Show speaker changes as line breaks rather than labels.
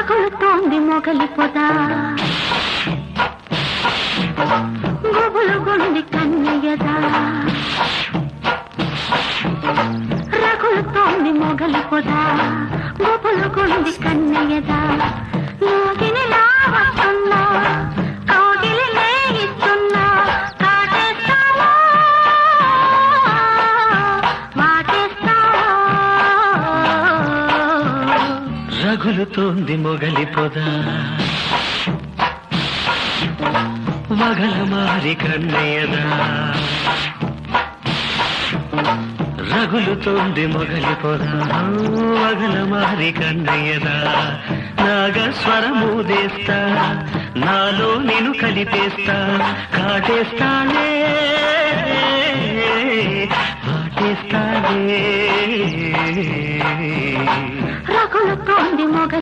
రగులుతోంది మొగలి పొద గుబులు గుండి కన్నయ్యదా రగులుతోంది మొగలి పొద గుబులు గుండి కన్నయ్యదా మోగిని లావస్తున్నా కౌగిలి లేయిస్తున్నా కాటేస్తావా వాటేస్తావా
రగులుతోంది మొగలి పొద మగల మారి కన్నయ్యదా రగులుతోంది మొగలి పొద మగల మారి కన్నయ్యదా నాగస్వరమూదేస్తా నాలో నేను కలిపేస్తా కాటేస్తానే వాటేస్తానే
రగులుతోంది మొగలి